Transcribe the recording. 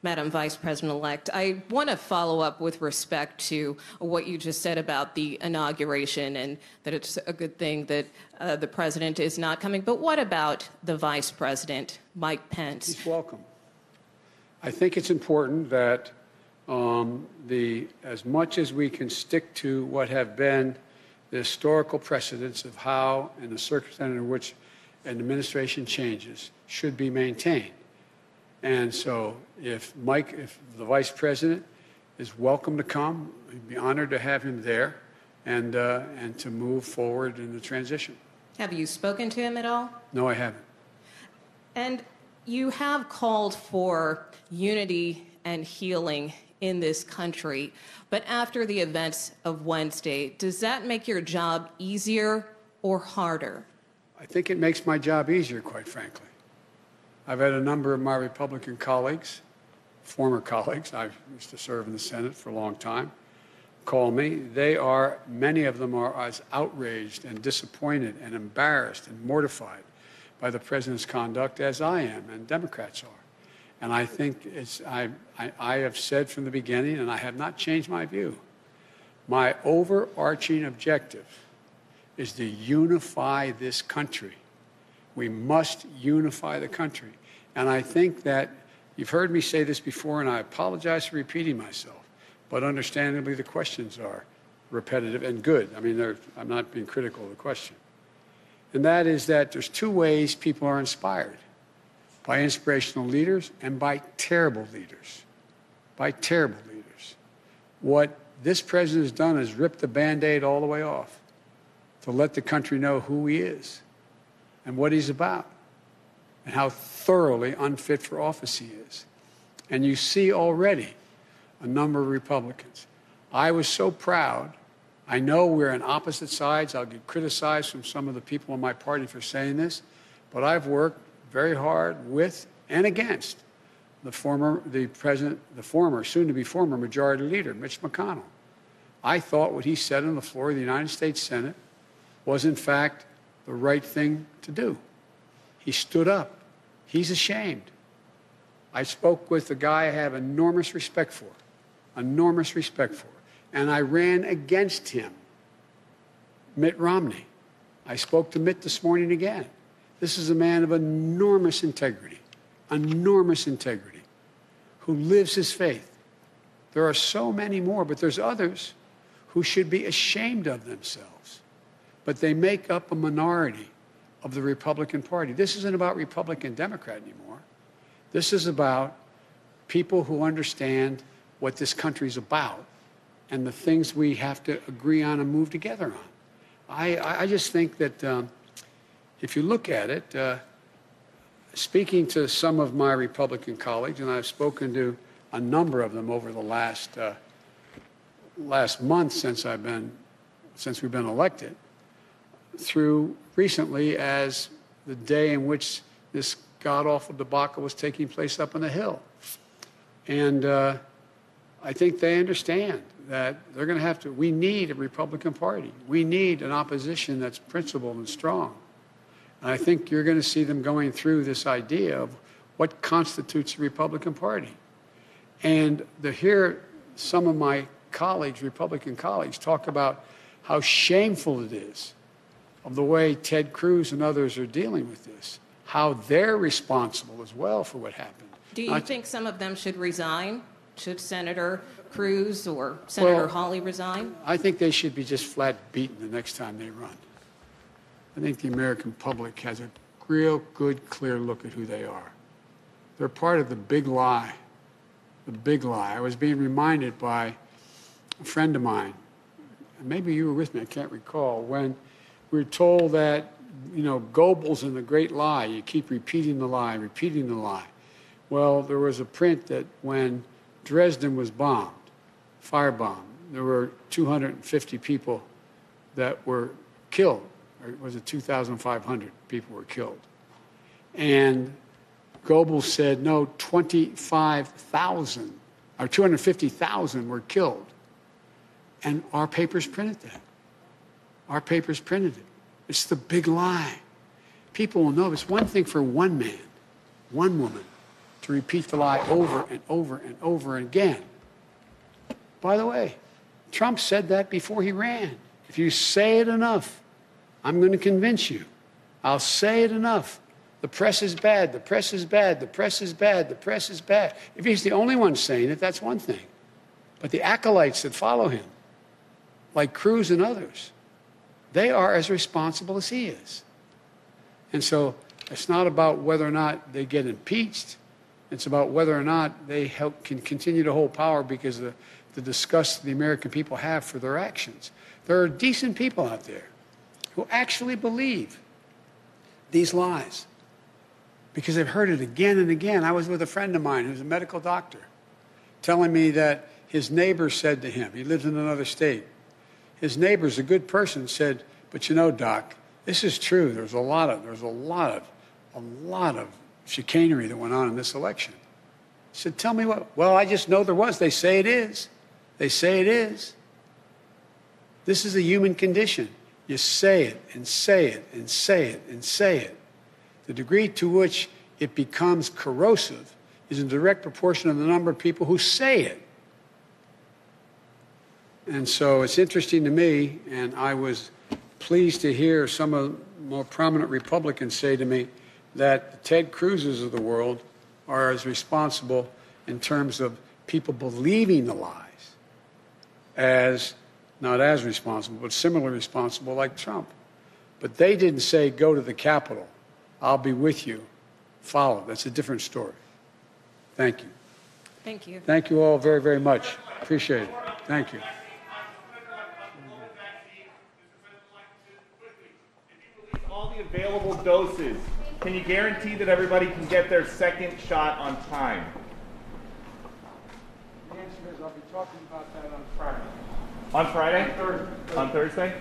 Madam Vice President-elect, I want to follow up with respect to what you just said about the inauguration and that it's a good thing that the president is not coming. But what about the Vice President, Mike Pence? He's welcome. I think it's important that as much as we can stick to what have been the historical precedents of how and the circumstances in which an administration changes should be maintained. And so if the Vice President is welcome to come, we'd be honored to have him there and to move forward in the transition. Have you spoken to him at all? No, I haven't. And you have called for unity and healing in this country, but after the events of Wednesday, does that make your job easier or harder? I think it makes my job easier, quite frankly. I've had a number of my Republican colleagues, former colleagues, I used to serve in the Senate for a long time, call me. Many of them are as outraged and disappointed and embarrassed and mortified by the president's conduct as I am and Democrats are. And I think I have said from the beginning, and I have not changed my view, my overarching objective is to unify this country. We must unify the country. And I think that you've heard me say this before, and I apologize for repeating myself, but understandably the questions are repetitive and good. I mean, I'm not being critical of the question. And that is that there's two ways people are inspired: by inspirational leaders and by terrible leaders. By terrible leaders. What this president has done is rip the Band-Aid all the way off to let the country know who he is and what he's about and how thoroughly unfit for office he is. And you see already a number of Republicans. I was so proud. I know we're on opposite sides. I'll get criticized from some of the people in my party for saying this, but I've worked very hard with and against the former, soon-to-be former Majority Leader, Mitch McConnell. I thought what he said on the floor of the United States Senate was, in fact, the right thing to do. He stood up. He's ashamed. I spoke with a guy I have enormous respect for, and I ran against him, Mitt Romney. I spoke to Mitt this morning again. This is a man of enormous integrity, who lives his faith. There are so many more, but there's others who should be ashamed of themselves. But they make up a minority of the Republican Party. This isn't about Republican Democrat anymore. This is about people who understand what this country's about and the things we have to agree on and move together on. I just think that if you look at it, speaking to some of my Republican colleagues, and I've spoken to a number of them over the last month since we've been elected, through recently as the day in which this god-awful debacle was taking place up on the Hill. And I think they understand that they're going to have to, we need a Republican Party. We need an opposition that's principled and strong. And I think you're going to see them going through this idea of what constitutes a Republican Party. And to hear some of my colleagues, Republican colleagues, talk about how shameful it is of the way Ted Cruz and others are dealing with this, how they're responsible as well for what happened. Do you think some of them should resign? Should Senator Cruz or Senator Hawley resign? I think they should be just flat beaten the next time they run. I think the American public has a real good, clear look at who they are. They're part of the big lie, the big lie. I was being reminded by a friend of mine, and maybe you were with me, I can't recall, when we were told that, Goebbels in The Great Lie, you keep repeating the lie, repeating the lie. Well, there was a print that when Dresden was bombed, firebombed, there were 250 people that were killed. Or was it 2,500 people were killed? And Goebbels said, no, 25,000 or 250,000 were killed. And our papers printed that. Our papers printed it. It's the big lie. People will know it's one thing for one man, one woman, to repeat the lie over and over and over again. By the way, Trump said that before he ran. If you say it enough, I'm going to convince you. I'll say it enough. The press is bad, the press is bad, the press is bad, the press is bad. If he's the only one saying it, that's one thing. But the acolytes that follow him, like Cruz and others, they are as responsible as he is. And so it's not about whether or not they get impeached. It's about whether or not they can continue to hold power because of the disgust the American people have for their actions. There are decent people out there who actually believe these lies because they've heard it again and again. I was with a friend of mine who's a medical doctor telling me that his neighbor said to him, he lives in another state, his neighbor's a good person, said, but you know, doc, this is true. There's a lot of chicanery that went on in this election. He said, tell me what? Well, I just know there was. They say it is. They say it is. This is a human condition. You say it and say it and say it and say it. The degree to which it becomes corrosive is in direct proportion to the number of people who say it. And so it's interesting to me, and I was pleased to hear some of the more prominent Republicans say to me that the Ted Cruzes of the world are as responsible in terms of people believing the lies as, not as responsible, but similarly responsible like Trump. But they didn't say, go to the Capitol. I'll be with you. Follow. That's a different story. Thank you. Thank you. Thank you all very, very much. Appreciate it. Thank you. All the available doses, can you guarantee that everybody can get their second shot on time? The answer is I'll be talking about that on Friday. On Friday? Thursday. On Thursday?